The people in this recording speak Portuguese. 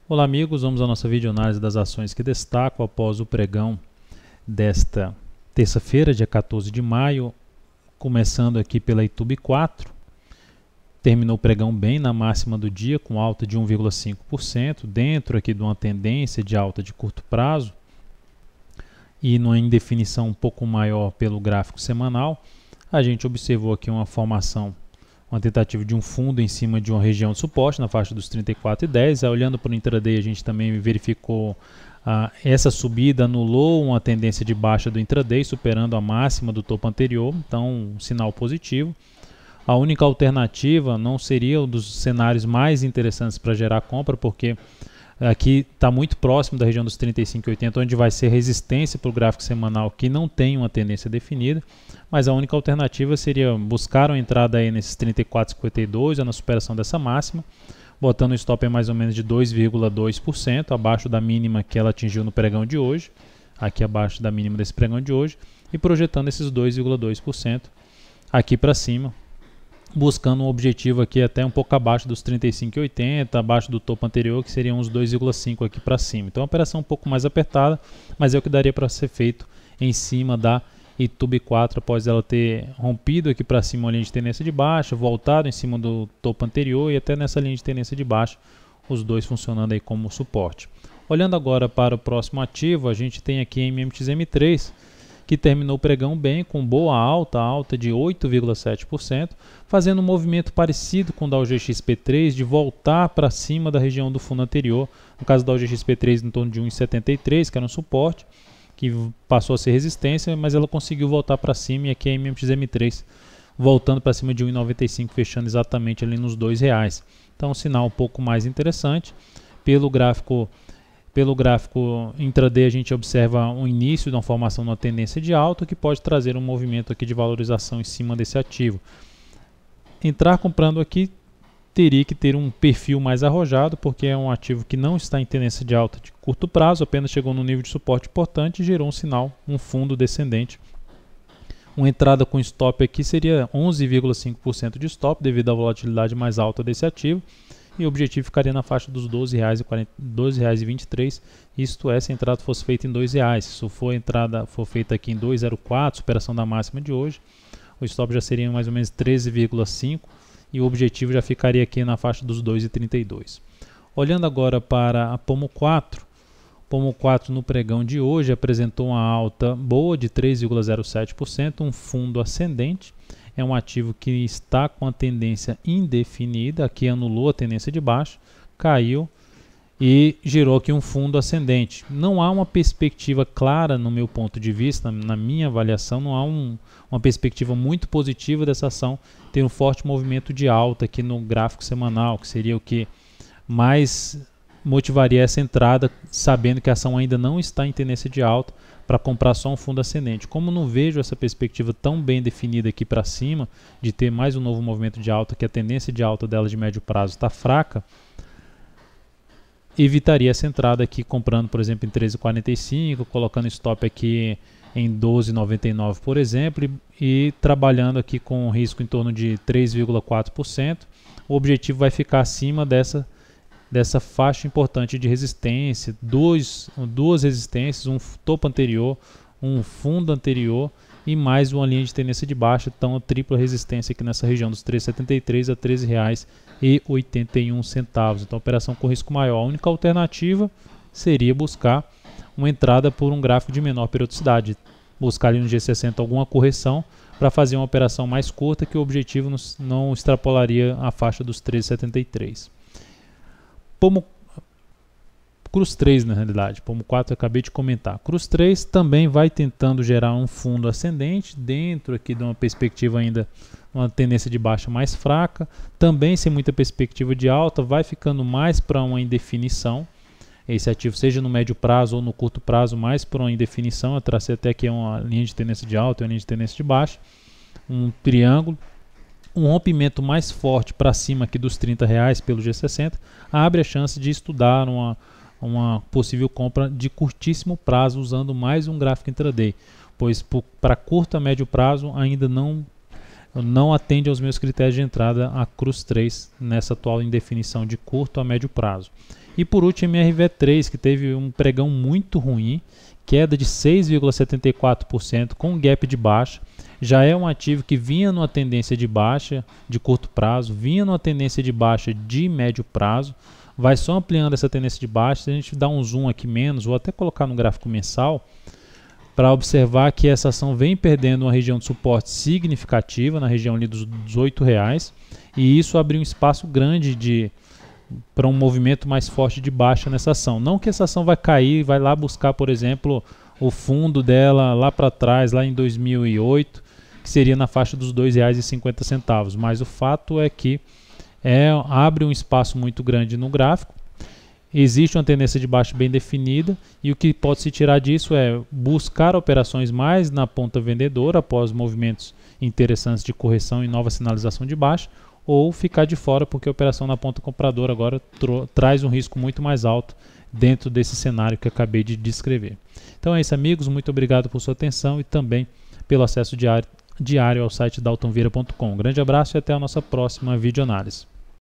Olá amigos, vamos à nossa videoanálise das ações que destacam após o pregão desta terça-feira, dia 14 de maio, começando aqui pela Itube 4. Terminou o pregão bem na máxima do dia, com alta de 1,5%, dentro aqui de uma tendência de alta de curto prazo e numa indefinição um pouco maior pelo gráfico semanal. A gente observou aqui uma tentativa de um fundo em cima de uma região de suporte na faixa dos 34,10. Olhando para o intraday, a gente também verificou essa subida anulou uma tendência de baixa do intraday, superando a máxima do topo anterior, então um sinal positivo. A única alternativa não seria um dos cenários mais interessantes para gerar compra, porque aqui está muito próximo da região dos 35,80, onde vai ser resistência para o gráfico semanal, que não tem uma tendência definida, mas a única alternativa seria buscar uma entrada aí nesses 34,52, na superação dessa máxima, botando o stop em mais ou menos de 2,2%, abaixo da mínima que ela atingiu no pregão de hoje, aqui abaixo da mínima desse pregão de hoje, e projetando esses 2,2% aqui para cima, buscando um objetivo aqui até um pouco abaixo dos 35,80, abaixo do topo anterior, que seriam uns 2,5 aqui para cima. Então, a operação um pouco mais apertada, mas é o que daria para ser feito em cima da Itube 4, após ela ter rompido aqui para cima uma linha de tendência de baixa, voltado em cima do topo anterior e até nessa linha de tendência de baixa, os dois funcionando aí como suporte. Olhando agora para o próximo ativo, a gente tem aqui a MMXM3, que terminou o pregão bem, com boa alta de 8,7%, fazendo um movimento parecido com o da OGXP3, de voltar para cima da região do fundo anterior, no caso da OGXP3 em torno de 1,73, que era um suporte, que passou a ser resistência, mas ela conseguiu voltar para cima, e aqui a MMXM3 voltando para cima de 1,95, fechando exatamente ali nos R$2. Então um sinal um pouco mais interessante. Pelo gráfico intraday, a gente observa um início de uma formação de uma tendência de alta, que pode trazer um movimento aqui de valorização em cima desse ativo. Entrar comprando aqui teria que ter um perfil mais arrojado, porque é um ativo que não está em tendência de alta de curto prazo, apenas chegou no nível de suporte importante e gerou um sinal, um fundo descendente. Uma entrada com stop aqui seria 11,5% de stop, devido à volatilidade mais alta desse ativo, e o objetivo ficaria na faixa dos R$12,23, isto é, se a entrada fosse feita em R$2. Se a entrada for feita aqui em 2,04, superação da máxima de hoje, o stop já seria mais ou menos 13,5, e o objetivo já ficaria aqui na faixa dos 2,32. Olhando agora para a Pomo 4, Pomo 4 no pregão de hoje apresentou uma alta boa de 3,07%, um fundo ascendente. É um ativo que está com a tendência indefinida, aqui anulou a tendência de baixo, caiu e gerou aqui um fundo ascendente. Não há uma perspectiva clara, no meu ponto de vista, na minha avaliação, não há uma perspectiva muito positiva dessa ação ter um forte movimento de alta aqui no gráfico semanal, que seria o que mais motivaria essa entrada, sabendo que a ação ainda não está em tendência de alta, para comprar só um fundo ascendente. Como não vejo essa perspectiva tão bem definida aqui para cima, de ter mais um novo movimento de alta, que a tendência de alta dela de médio prazo está fraca, evitaria essa entrada aqui comprando, por exemplo, em 13,45, colocando stop aqui em 12,99, por exemplo, e trabalhando aqui com um risco em torno de 3,4%. O objetivo vai ficar acima dessa faixa importante de resistência, duas resistências, um topo anterior, um fundo anterior e mais uma linha de tendência de baixa, então a tripla resistência aqui nessa região dos 13,73 a R$13,81. Então operação com risco maior. A única alternativa seria buscar uma entrada por um gráfico de menor periodicidade, buscar ali no G60 alguma correção para fazer uma operação mais curta, que o objetivo não extrapolaria a faixa dos 13,73. Pomo Cruz 3, na realidade, Pomo 4 eu acabei de comentar. Cruz 3 também vai tentando gerar um fundo ascendente, dentro aqui de uma perspectiva ainda, uma tendência de baixa mais fraca, também sem muita perspectiva de alta, vai ficando mais para uma indefinição. Esse ativo, seja no médio prazo ou no curto prazo, mais para uma indefinição. Eu tracei até aqui uma linha de tendência de alta e uma linha de tendência de baixa, um triângulo. Um rompimento mais forte para cima aqui dos R$30 pelo G60 abre a chance de estudar uma possível compra de curtíssimo prazo usando mais um gráfico intraday, pois para curto a médio prazo ainda não atende aos meus critérios de entrada a Cruz 3 nessa atual indefinição de curto a médio prazo. E por último, MRV3, que teve um pregão muito ruim, queda de 6,74% com gap de baixa. Já é um ativo que vinha numa tendência de baixa de curto prazo, vinha numa tendência de baixa de médio prazo, vai só ampliando essa tendência de baixa. Se a gente dá um zoom aqui menos, vou até colocar no gráfico mensal, para observar que essa ação vem perdendo uma região de suporte significativa, na região ali dos R$18, e isso abriu um espaço grande para um movimento mais forte de baixa nessa ação. Não que essa ação vai cair, vai lá buscar, por exemplo, o fundo dela lá para trás, lá em 2008, que seria na faixa dos R$2,50, mas o fato é que abre um espaço muito grande no gráfico. Existe uma tendência de baixa bem definida, e o que pode se tirar disso é buscar operações mais na ponta vendedora após movimentos interessantes de correção e nova sinalização de baixa, ou ficar de fora porque a operação na ponta compradora agora traz um risco muito mais alto dentro desse cenário que eu acabei de descrever. Então é isso, amigos, muito obrigado por sua atenção e também pelo acesso diário ao site daltonvieira.com. Um grande abraço e até a nossa próxima videoanálise.